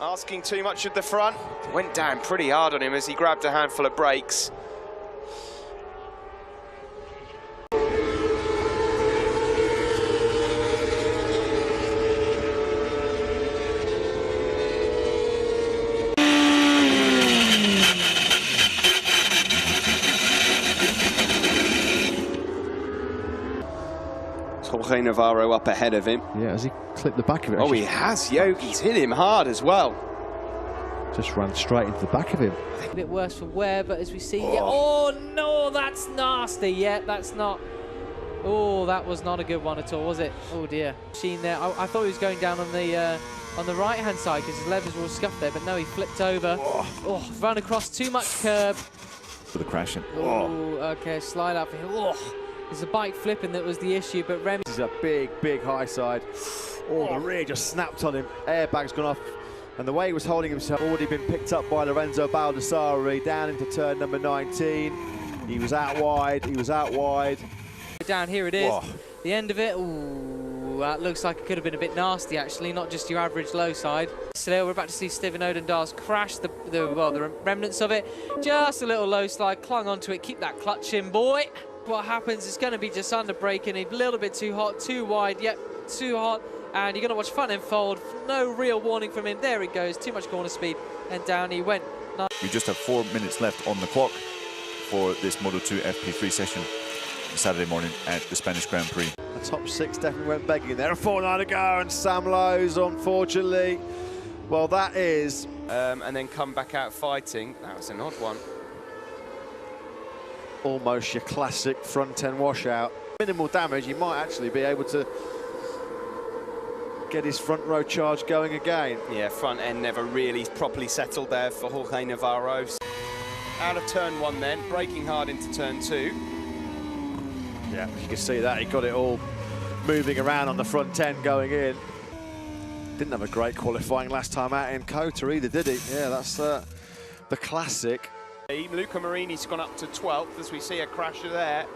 asking too much of the front. Went down pretty hard on him as he grabbed a handful of brakes. Jorge Navarro up ahead of him. Yeah, has he clipped the back of it? Oh, he has. Yogi's hit him hard as well. Just ran straight into the back of him. A bit worse for Ware, but as we see, oh no, that's nasty. Yeah, that's not. Oh, that was not a good one at all, was it? Oh dear. Machine there. I thought he was going down on the right-hand side because his levers were all scuffed there, but no, he flipped over. Oh, run across too much curb. For the crashing. Oh, okay, slide up for him. Oh, it's the bike flipping that was the issue, but Remy. This is a big high side. Oh, the rear just snapped on him. Airbag's gone off. And the way he was holding himself, already been picked up by Lorenzo Baldassari down into turn number 19. He was out wide, Down here it is, the end of it. Ooh, that looks like it could have been a bit nasty actually, not just your average low side. So we're about to see Steven Odendahl's crash, the remnants of it. Just a little low slide, clung onto it, keep that clutch in, boy. What happens is going to be just under braking, a little bit too hot, too wide, yep, too hot. And you're going to watch front end fold, no real warning from him. There it goes, too much corner speed, and down he went. We just have 4 minutes left on the clock for this Moto2 FP3 session Saturday morning at the Spanish Grand Prix. The top 6 definitely went begging there. A 4.9 to go, and Sam Lowe's, unfortunately. Well, that is... and then come back out fighting. That was an odd one. Almost your classic front-end washout. Minimal damage, he might actually be able to get his front row charge going again. Yeah, front end never really properly settled there for Jorge Navarro. Out of turn 1 then, braking hard into turn 2. Yeah, you can see that, he got it all moving around on the front end going in. Didn't have a great qualifying last time out in Cota either, did he? Yeah, that's the classic. Luca Marini's gone up to 12th as we see a crasher there.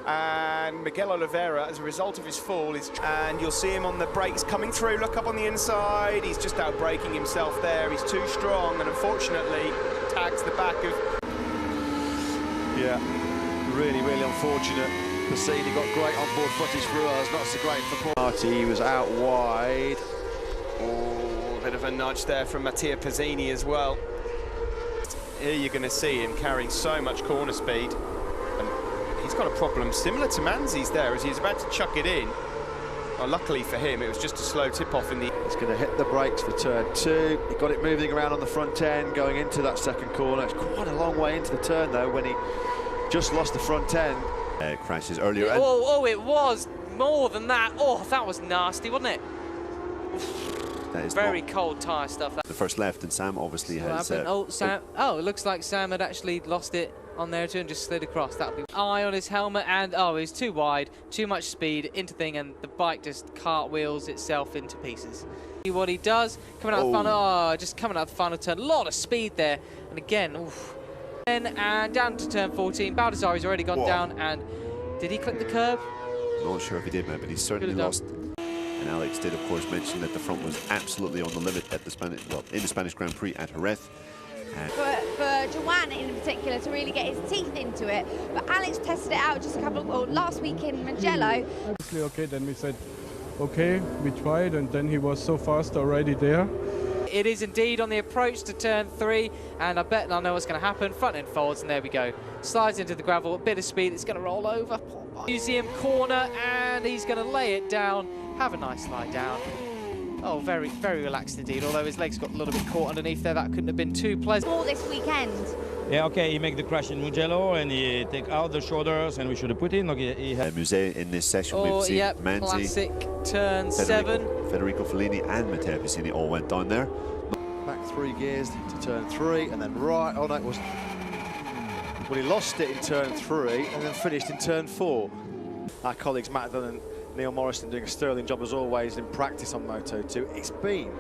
And Miguel Oliveira, as a result of his fall, and you'll see him on the brakes coming through. Look up on the inside. He's just out braking himself there. He's too strong, and unfortunately tags the back of. Yeah, really unfortunate. Passini got great onboard footage for us. Not so great for Marty. He was out wide. Oh, a bit of a nudge there from Mattia Pazzini as well. Here you're going to see him carrying so much corner speed. He's got a problem similar to Manzi's there as he's about to chuck it in. Well, luckily for him, it was just a slow tip-off in the... He's going to hit the brakes for turn 2. He got it moving around on the front end, going into that second corner. It's quite a long way into the turn, though, when he just lost the front end. Crashes earlier. Oh, it was more than that. Oh, that was nasty, wasn't it? That is very cold tyre stuff. The first left, and Sam obviously has... Sam. Oh, it looks like Sam had actually lost it on there too and just slid across. That'll be eye on his helmet, and he's too wide, too much speed into thing, and the bike just cartwheels itself into pieces. See what he does coming out the final. Just coming out the final turn, a lot of speed there, and again, and down to turn 14. Baldassari's already gone down, and did he clip the curb? Not sure if he did, mate, but he certainly lost. And Alex did, of course, mention that the front was absolutely on the limit at the in the Spanish Grand Prix at Jerez. For Joanne in particular to really get his teeth into it, but Alex tested it out just last week in Mugello. Okay, then we said, okay, we tried, and then he was so fast already there. It is indeed on the approach to turn 3, and I know what's going to happen. Front end folds, and there we go. Slides into the gravel, a bit of speed, it's going to roll over. Museum corner, and he's going to lay it down. Have a nice slide down. Oh, very relaxed indeed, although his legs got a little bit caught underneath there. That couldn't have been too pleasant. All this weekend. Yeah, okay, he make the crash in Mugello, and he take out the shoulders, and we should have put in. Okay, he had Musée in this session. We've seen Manzi, classic turn 7. Federico Fellini and Matteo Pessini all went down there. Back 3 gears to turn 3, and then right. Oh no, it was. Well, he lost it in turn 3, and then finished in turn 4. Our colleagues Matt Dunn and Neil Morrison doing a sterling job as always in practice on Moto2. It's been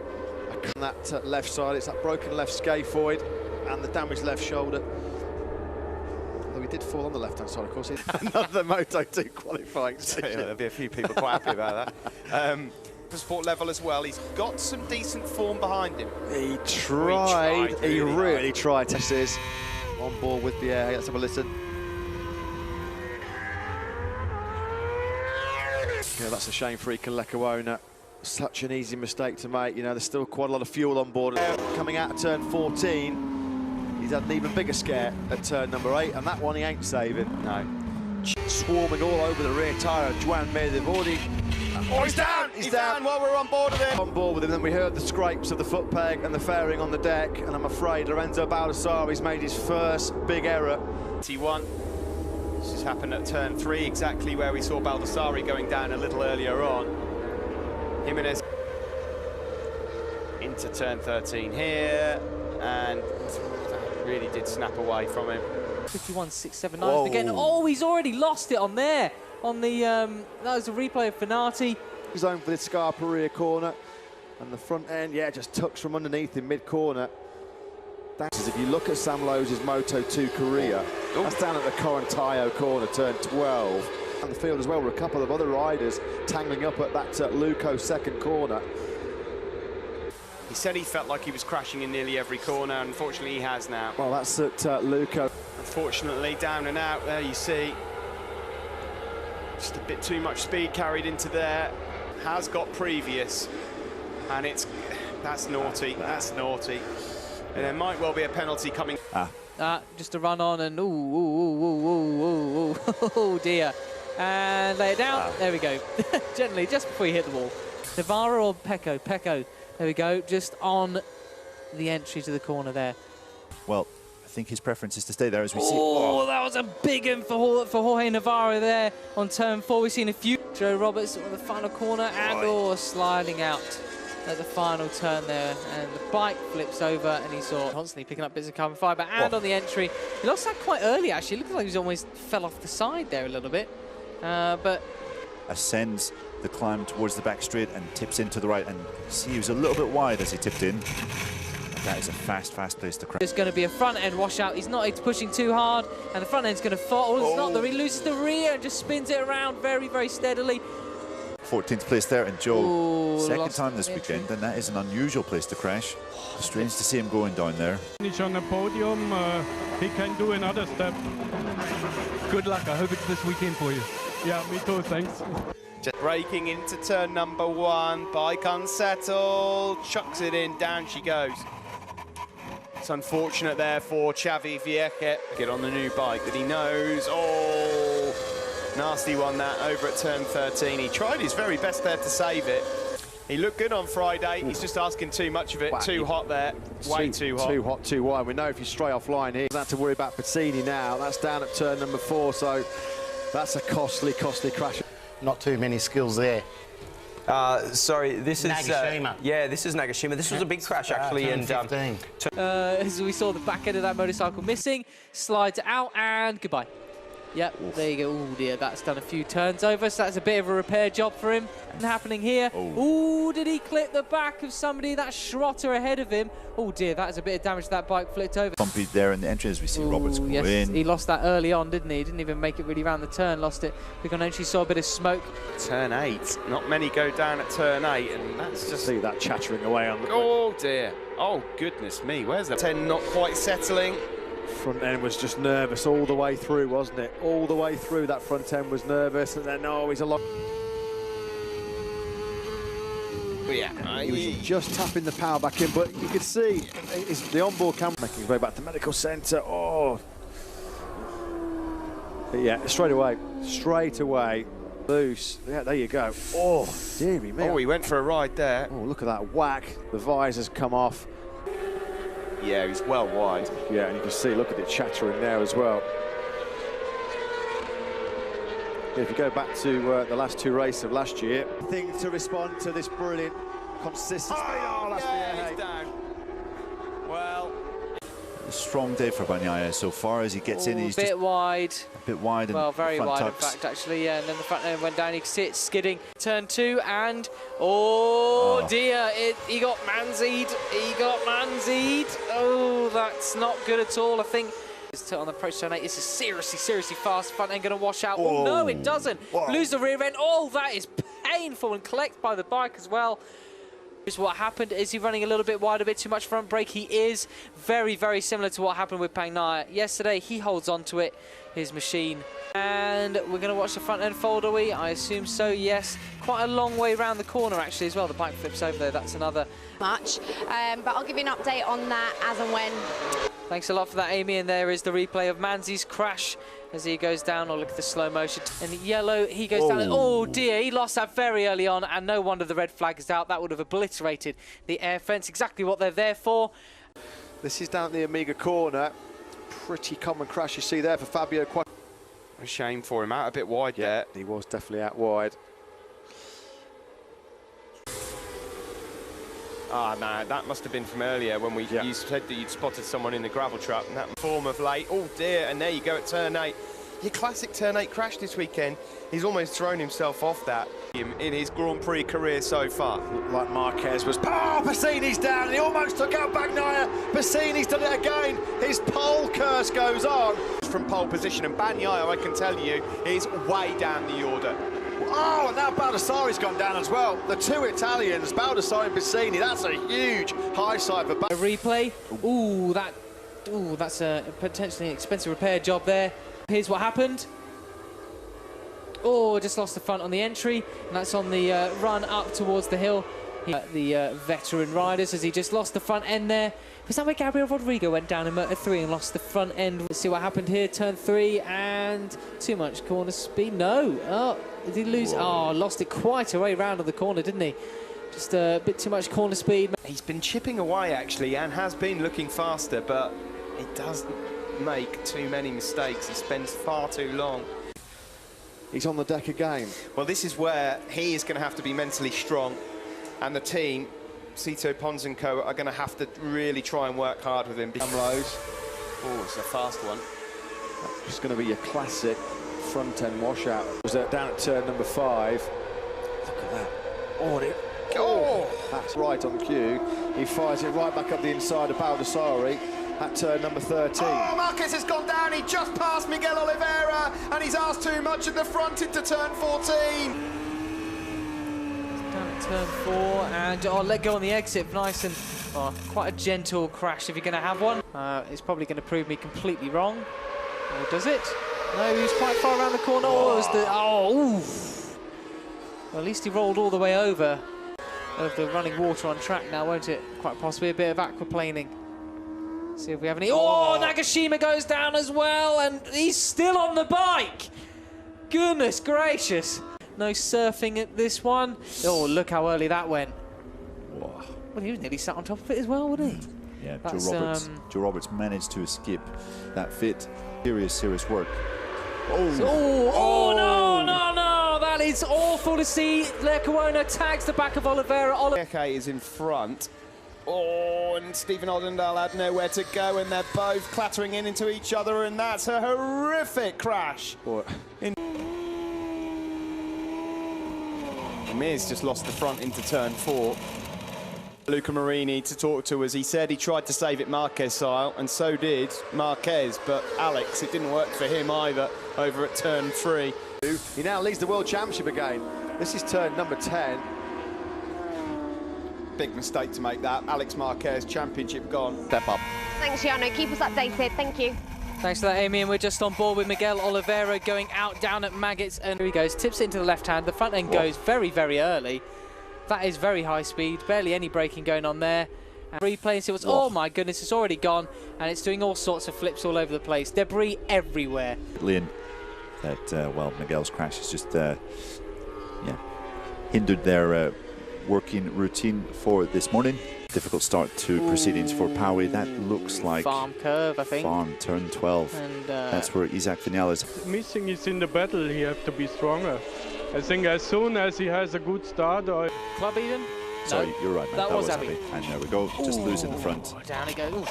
that left side, it's that broken left scaphoid and the damaged left shoulder. Though he did fall on the left-hand side, of course. Another Moto2 qualifying session. There'll be a few people quite happy about that. Motorsport level as well. He's got some decent form behind him. He tried. He really tried. This is on board with the air. Let's have a listen. Yeah, that's a shame for Lekawona. Such an easy mistake to make. You know, there's still quite a lot of fuel on board. Coming out of turn 14, he's had an even bigger scare at turn number 8, and that one he ain't saving. No. Swarming all over the rear tyre of Juan Mir. They've already... Oh, he's down! He's down while we're on board with him. On board with him, then we heard the scrapes of the foot peg and the fairing on the deck, and I'm afraid Lorenzo Baldassarri's made his first big error. T1. This has happened at turn 3, exactly where we saw Baldassarri going down a little earlier on. Jimenez into turn 13 here, and that really did snap away from him. 51.679 again. Oh, he's already lost it on there. On the that was a replay of Finati. He's going for the Scarpa rear corner, and the front end, yeah, just tucks from underneath in mid-corner. That's if you look at Sam Lowe's Moto2 Korea, that's down at the Corantayo corner, turn 12. And the field as well with a couple of other riders tangling up at that Luco second corner. He said he felt like he was crashing in nearly every corner. Unfortunately, he has now. Well, that's at Luco. Unfortunately, down and out there, you see. Just a bit too much speed carried into there. Has got previous, and that's naughty. That's naughty. And there might well be a penalty coming. Just a run on, and oh dear. And lay it down. There we go. Gently, just before you hit the wall. Navarro or Pecco? Pecco. There we go. Just on the entry to the corner there. Well, I think his preference is to stay there as we see. Oh, that was a big one for Jorge Navarro there on turn 4. We've seen a few. Joe Roberts on the final corner, and sliding out at the final turn there, and the bike flips over, and he saw constantly picking up bits of carbon fibre, and on the entry he lost that quite early actually. It looked like he almost fell off the side there a little bit, but ascends the climb towards the back straight and tips into the right, and see he was a little bit wide as he tipped in. That is a fast place to crash. There's going to be a front end washout. He's pushing too hard, and the front end's going to fall. It's not there. He loses the rear and just spins it around very steadily. 14th place there, and Joe, second time this weekend, and that is an unusual place to crash. Strange to see him going down there. Finish on the podium, he can do another step. Good luck, I hope it's this weekend for you. Yeah, me too, thanks. Just braking into turn number 1, bike unsettled, chucks it in, down she goes. It's unfortunate there for Xavi Vieque. Get on the new bike that he knows. Oh, nasty one that over at turn 13. He tried his very best there to save it. He looked good on Friday. He's just asking too much of it. Wow. Too hot there. Way too hot. Too hot, too wide. We know if you stray offline here, you don't have to worry about Pezzini now. That's down at turn number 4, so that's a costly crash. Not too many skills there. Sorry, this is Nagashima. Yeah, this is Nagashima. This was a big crash actually, and as we saw the back end of that motorcycle missing, slides out, and goodbye. Yep, there you go. Oh dear, that's done a few turns over, so that's a bit of a repair job for him. And happening here. Oh, did he clip the back of somebody? That Schrotter ahead of him. Oh dear, that is a bit of damage to that bike, flipped over. Bumpy there in the entry as we see Roberts go in. He lost that early on, didn't he? He didn't even make it really round the turn, lost it. Quick on entry, saw a bit of smoke. Turn 8, not many go down at turn 8, and that's just... See that chattering away on the... Oh dear, oh goodness me, where's that? 10 not quite settling. Front end was just nervous all the way through, wasn't it? All the way through, that front end was nervous, and then, he's a lot... Yeah, he was just tapping the power back in, but you could see the onboard camera making his way back to the medical centre. Oh, but yeah, straight away, loose. Yeah, there you go. Oh, dearie me. Oh, he went for a ride there. Oh, look at that whack. The visor's come off. Yeah, he's well wide. Yeah, and you can see, look at it chattering there as well. If you go back to the last 2 races of last year, thing to respond to this brilliant consistency. Oh, that's he's down. Well, a strong day for Bagnaia so far as he gets in. He's a bit wide. A bit wide. Well, and very wide tucks. in fact, actually. Yeah, and then the front end went down. He sits skidding. Turn 2, and dear, he got manzied. Oh, that's not good at all. I think. On the approach turn 8, this is seriously fast. Front end going to wash out. Oh no, it doesn't. Lose the rear end. Oh, that is painful and collected by the bike as well. What happened, is he running a little bit wide, a bit too much front brake? He is. Very, very similar to what happened with Bagnaia yesterday. He holds on to it, his machine. And we're going to watch the front end fold, are we? I assume so, yes. Quite a long way around the corner actually as well. The bike flips over there, that's another much. But I'll give you an update on that as and when. Thanks a lot for that, Amy. And there is the replay of Manzi's crash as he goes down. Oh, look at the slow motion. And yellow, he goes down. Oh dear, he lost that very early on, and no wonder the red flag is out. That would have obliterated the air fence, exactly what they're there for. This is down at the Amiga corner. Pretty common crash you see there for Fabio. Quite a shame for him, out a bit wide there. He was definitely out wide. Ah, no, that must have been from earlier when you said that you'd spotted someone in the gravel trap and that form of late. Oh dear, and there you go at turn 8. Your classic turn 8 crash this weekend. He's almost thrown himself off that in his Grand Prix career so far. Looked like Marquez was. Oh, Bassini's down, and he almost took out Bagnaia. Bassini's done it again. His pole curse goes on. From pole position, and Bagnaia, I can tell you, is way down the order. Oh, and now Baldassari's gone down as well. The two Italians, Baldassari and Bassini, that's a huge high side for a replay. Ooh, that's a potentially expensive repair job there. Here's what happened. Oh, just lost the front on the entry, and that's on the run up towards the hill. The veteran riders, as he just lost the front end there. Was that where Gabriel Rodrigo went down in Moto3 and lost the front end? Let's see what happened here. Turn 3 and too much corner speed. No. Oh, did he lose? Whoa. Oh, lost it quite a way round on the corner, didn't he? Just a bit too much corner speed. He's been chipping away actually and has been looking faster, but he doesn't make too many mistakes. He spends far too long. He's on the deck again. Well, this is where he is going to have to be mentally strong, and the team, Cito Pons & Co, are going to have to really try and work hard with him. Lows. Oh, it's a fast one. It's going to be your classic front-end washout. Was down at turn number 5. Look at that. That's right on cue. He fires it right back up the inside of Baldassari at turn number 13. Oh, Marquez has gone down. He just passed Miguel Oliveira, and he's asked too much at the front into turn 14. Turn 4 and let go on the exit, nice and quite a gentle crash if you're going to have one. It's probably going to prove me completely wrong, or does it? No, he was quite far around the corner. Oh, it was the well, at least he rolled all the way over of the running water on track now, won't it? Quite possibly a bit of aquaplaning. See if we have any. Oh, Nagashima goes down as well, and he's still on the bike. Goodness gracious. No surfing at this one. Oh, look how early that went. Whoa. Well, he was nearly sat on top of it as well, wasn't he? Yeah, Joe Roberts managed to skip that fit. Serious work. Oh, no. That is awful to see. Lecuona tags the back of Oliveira. Eke is in front. Oh, and Stephen Oldendale had nowhere to go, and they're both clattering into each other, and that's a horrific crash. Mir's just lost the front into turn 4. Luca Marini to talk to, as he said he tried to save it Marquez style, and so did Marquez, but Alex, it didn't work for him either over at turn 3. He now leads the World Championship again. This is turn number 10. Big mistake to make that. Alex Marquez, championship gone. Step up. Thanks, Gianno. Keep us updated. Thank you. Thanks for that, Amy, and we're just on board with Miguel Oliveira going out down at Maggots, and here he goes, tips it into the left hand. The front end goes very, very early. That is very high speed, barely any braking going on there. And replay and see what's, oh my goodness, it's already gone, and it's doing all sorts of flips all over the place. Debris everywhere. Well, Miguel's crash has just hindered their working routine for this morning. Difficult start to proceedings for Paui. That looks like farm curve, I think. Farm turn 12. And that's where Isaac Vinales. Missing is in the battle. He has to be stronger. I think as soon as he has a good start, or Club Eden. Sorry, no, you're right, man. That was Abby. And there we go. Just losing the front. Down it goes.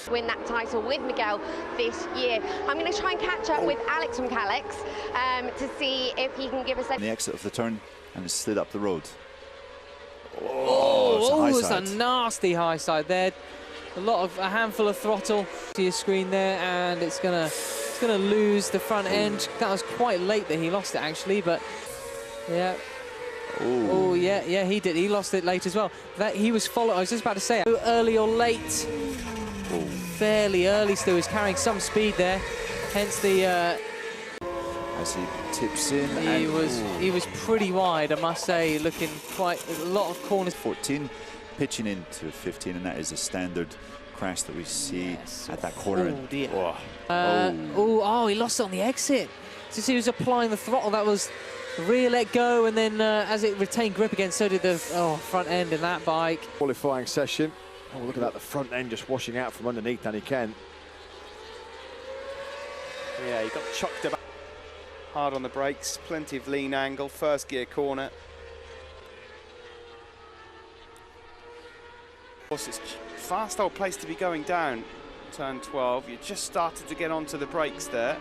Win that title with Miguel this year. I'm going to try and catch up with Alex from Calex to see if he can give us the exit of the turn, and it's slid up the road. It's a nasty high side there. A handful of throttle to your screen there, and it's gonna lose the front end. That was quite late that he lost it actually, but Yeah. Oh, yeah, he did. He lost it late as well. He was followed. I was just about to say, early or late. Fairly early still. He's carrying some speed there. Hence the. As he tips in. He was pretty wide, I must say. Looking quite a lot of corners. 14, pitching into 15, and that is a standard crash that we see at that corner. Oh dear. He lost it on the exit. Since he was applying the throttle, that was rear let go, and then as it retained grip again, so did the front end in that bike. Qualifying session. Oh, look at that, the front end just washing out from underneath Danny Kent. Yeah, he got chucked about. Hard on the brakes, plenty of lean angle, first gear corner. Of course, it's a fast old place to be going down. Turn 12, you just started to get onto the brakes there.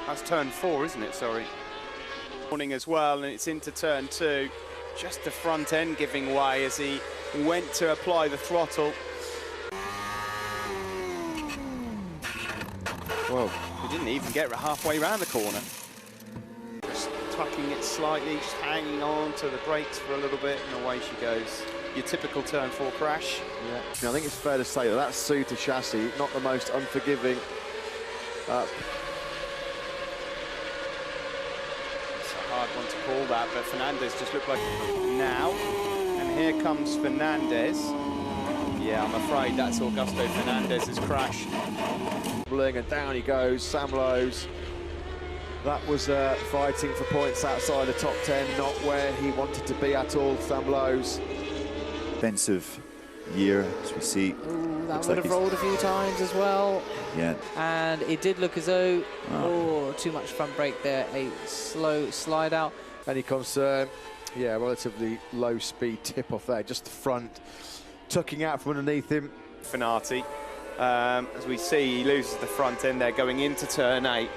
That's turn 4, isn't it? Sorry. Morning as well, and it's into turn 2. Just the front end giving way as he went to apply the throttle. Well, he didn't even get halfway around the corner. Just tucking it slightly, just hanging on to the brakes for a little bit, and away she goes. Your typical turn 4 crash. Yeah, I think it's fair to say that Moto2 chassis, not the most unforgiving. It's a hard one to call that, but Fernandez just looked like now. And here comes Fernandez. Yeah, I'm afraid that's Augusto Fernandez's crash. And down he goes, Sam Lowes. That was fighting for points outside the top 10, not where he wanted to be at all, Sam Lowes. Expensive year, as we see. Ooh, that would have rolled a few times as well. Yeah. And it did look as though, too much front brake there, a slow slide out. And he comes, relatively low speed tip off there, just the front, tucking out from underneath him. Finati, as we see, he loses the front end there going into turn 8.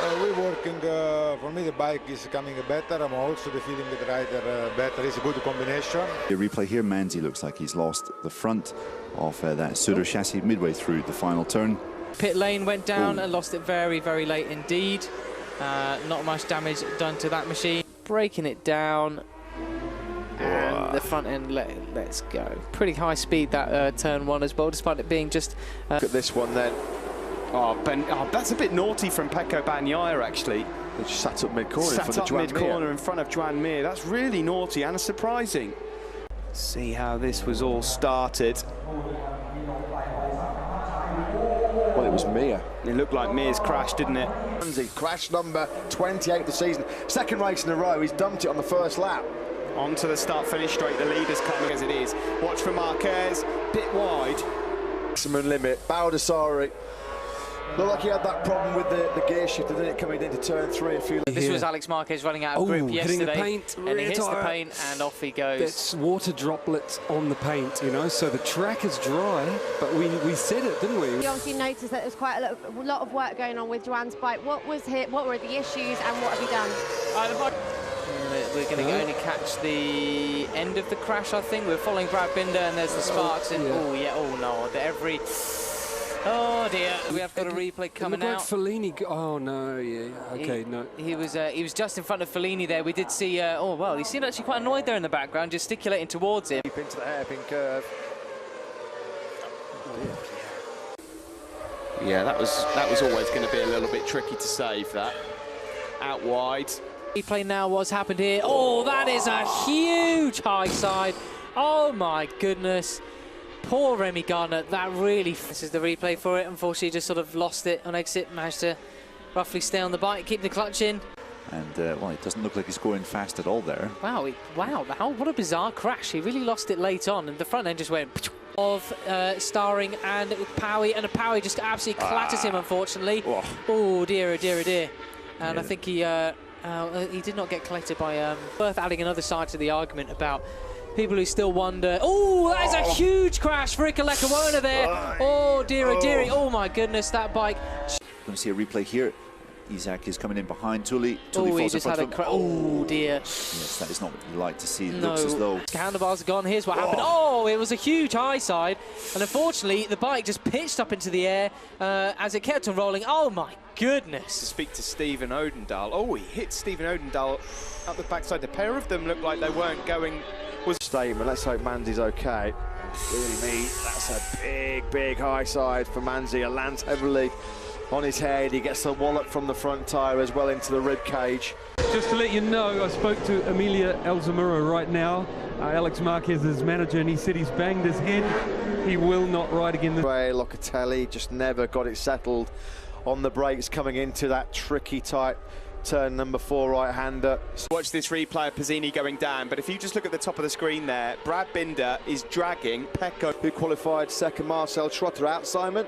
We're working, for me the bike is coming better. I'm also feeling the rider better. It's a good combination. The replay here, Manzi looks like he's lost the front of that pseudo chassis midway through the final turn. Pit lane went down and lost it very, very late indeed. Not much damage done to that machine. Breaking it down. And the front end let's go. Pretty high speed that turn 1 as well, despite it being just... Look at this one then. That's a bit naughty from Pecco Bagnaia, actually. He just sat up mid-corner in front of Joan Mir. That's really naughty and surprising. See how this was all started. Well, it was Mir. It looked like Mir's crash, didn't it? Crash number 28 of the season. Second race in a row, he's dumped it on the first lap. On to the start-finish straight, the leader's coming as it is. Watch for Marquez, bit wide. Maximum limit, Baldassari. Looked like he had that problem with the gear shift, didn't it, coming into turn 3 a few... This was Alex Marquez running out of grip yesterday. Hitting the paint, and he hits the paint and off he goes. That's water droplets on the paint, you know, so the track is dry, but we said it, didn't we? You obviously noticed that there's quite a lot of work going on with Joan's bike. What were the issues and what have you done? We're going to only catch the end of the crash, I think. We're following Brad Binder and there's the sparks and oh dear, we have got a replay coming out. Like Fellini. Oh no, no. He was just in front of Fellini there. We did see. He seemed actually quite annoyed there in the background, gesticulating towards him. Deep into the hairpin curve. Yeah, that was always going to be a little bit tricky to save that. Out wide. Replay now. What's happened here? Oh, that is a huge high side. Oh my goodness. Poor Remy Gardner, that really... This is the replay for it. Unfortunately, just sort of lost it on exit. Managed to roughly stay on the bike, keep the clutch in. And, it doesn't look like he's going fast at all there. Wow, what a bizarre crash. He really lost it late on, and the front end just went... Starring and Powie, and Powie just absolutely clatters him, unfortunately. Oh, dear, oh dear, oh dear. And I think he did not get collected by... worth adding another side to the argument about... people who still wonder, that is a huge crash for Rico Lecuona there. Oh, dear, oh, dearie. Oh, my goodness, that bike. Going to see a replay here. Isaac is coming in behind Tully. Oh, he falls in just had front a of him. Oh dear. Yes, that is not what you like to see. It No. looks as though... Handlebars are gone. Here's what happened. Oh, it was a huge high side. And unfortunately, the bike just pitched up into the air as it kept on rolling. Oh, my goodness. To speak to Stephen Odendahl. Oh, he hit Stephen Odendahl up the backside. The pair of them looked like they weren't going... Statement. Let's hope Manzi's okay. Really neat. That's a big, big high side for Manzi. It lands heavily on his head. He gets the wallop from the front tyre as well into the rib cage. Just to let you know, I spoke to Emilia Alzamura right now, Alex Marquez's manager, and he said he's banged his head. He will not ride again. Locatelli just never got it settled on the brakes coming into that tricky tight turn number 4 right-hander. Watch this replay of Pizzini going down, but if you just look at the top of the screen there, Brad Binder is dragging Pecco. Who qualified second, Marcel Trotter out, Simon?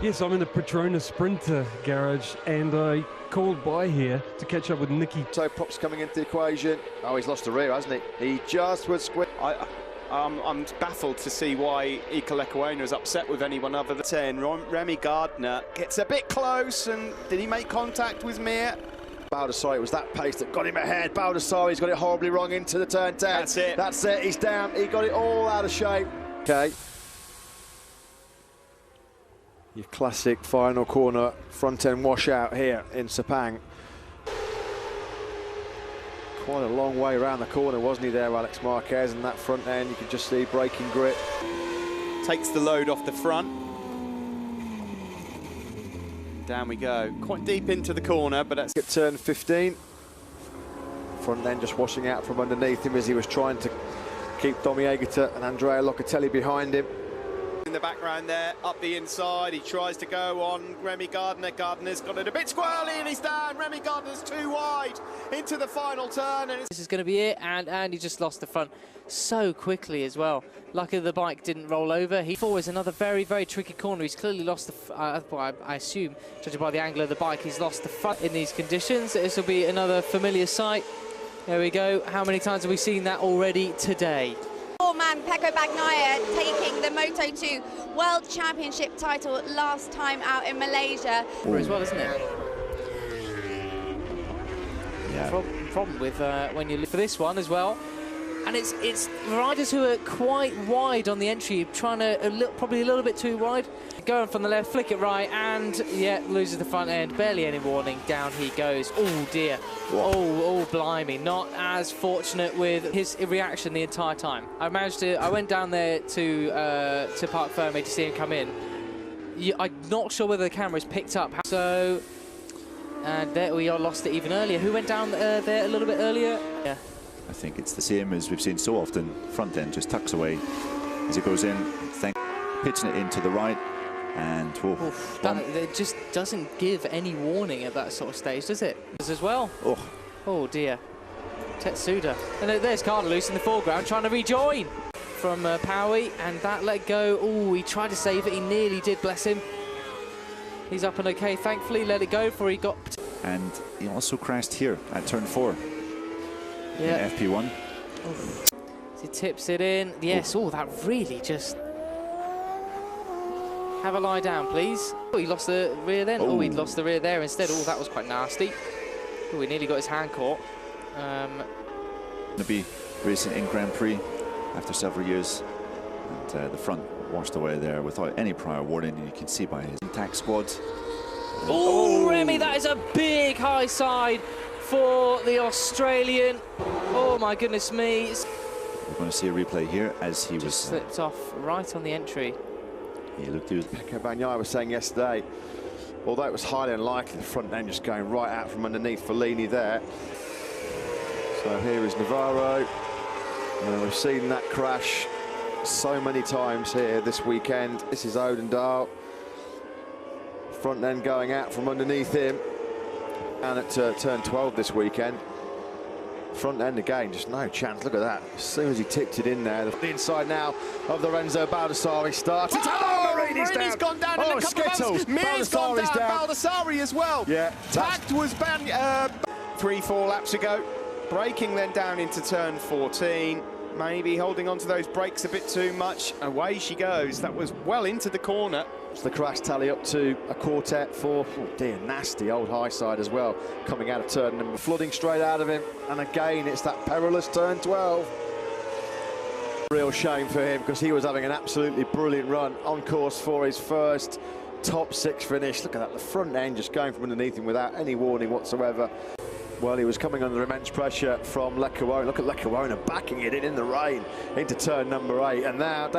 Yes, I'm in the Petrona Sprinter garage, and I called by here to catch up with Nicky. So props coming into the equation. Oh, he's lost the rear, hasn't he? He just was squid. I'm baffled to see why Iker Lecuona is upset with anyone other than 10. Remy Gardner gets a bit close, and did he make contact with Mir? Baldassarri, it was that pace that got him ahead. Baldassarri's got it horribly wrong into the turn 10. That's it. That's it, he's down. He got it all out of shape. Okay. Your classic final corner front end washout here in Sepang. Quite a long way around the corner, wasn't he there, Alex Marquez? And that front end, you can just see braking grip. Takes the load off the front. Down we go. Quite deep into the corner, but that's... At turn 15. Front end just washing out from underneath him as he was trying to keep Domi Aegerter and Andrea Locatelli behind him. In the background there, up the inside, he tries to go on Remy Gardner. Gardner's got it a bit squirrely and he's down. Remy Gardner's too wide into the final turn. And this is going to be it, and he just lost the front so quickly as well. Luckily the bike didn't roll over. He forwards another very, very tricky corner. He's clearly lost the, I assume, judging by the angle of the bike, he's lost the front in these conditions. This will be another familiar sight. There we go. How many times have we seen that already today? Four-man Pecco Bagnaia taking the Moto2 World Championship title last time out in Malaysia. As well, isn't it? Yeah. Problem with when you look for this one as well. And it's riders who are quite wide on the entry, trying to probably a little bit too wide. Going from the left, flick it right, and yeah, loses the front end. Barely any warning. Down he goes. Oh dear. Oh blimey. Not as fortunate with his reaction the entire time. I went down there to Parc Ferme to see him come in. I'm not sure whether the camera's picked up. So, and there we are, lost it even earlier. Who went down there a little bit earlier? Yeah. I think it's the same as we've seen so often. Front end just tucks away as it goes in, pitching it into the right, and it just doesn't give any warning at that sort of stage, does it? As well. Oh dear. Tetsuda. And there's Cardelus in the foreground trying to rejoin from Powie, and that let go. Oh, he tried to save it. He nearly did, bless him. He's up and okay, thankfully. Let it go before he got... And he also crashed here at turn 4. Yeah. In FP1. He tips it in. Yes, that really just... Have a lie down, please. Oh, he lost the rear then. Oh, he lost the rear there instead. Oh, that was quite nasty. Oh, he nearly got his hand caught. To be racing in Grand Prix after several years. And the front washed away there without any prior warning. You can see by his intact squad. Oh, Remy, that is a big high side for the Australian. Oh my goodness me. We're going to see a replay here as he was slipped off right on the entry. He looked good. Pecco Bagnaia was saying yesterday, although it was highly unlikely, the front end just going right out from underneath Fellini there. So here is Navarro. And we've seen that crash so many times here this weekend. This is Odendahl. Front end going out from underneath him. And at turn 12 this weekend. Front end again, just no chance. Look at that. As soon as he tipped it in there, the inside now of the Renzo Baldassarri started. Marini's gone down in a couple of hours. Mir's gone down, Baldassarri as well. Yeah. Tagged was 3-4 laps ago. Braking then down into turn 14. maybe holding onto those brakes a bit too much. Away she goes. That was well into the corner. It's the crash tally up to a quartet for, oh dear, nasty old high side as well, coming out of turn number, flooding straight out of him. And again, it's that perilous turn 12. Real shame for him, because he was having an absolutely brilliant run on course for his first top 6 finish. Look at that, the front end just going from underneath him without any warning whatsoever. Well, he was coming under immense pressure from Leclerc. Look at Leclerc backing it in the rain into turn number 8, and now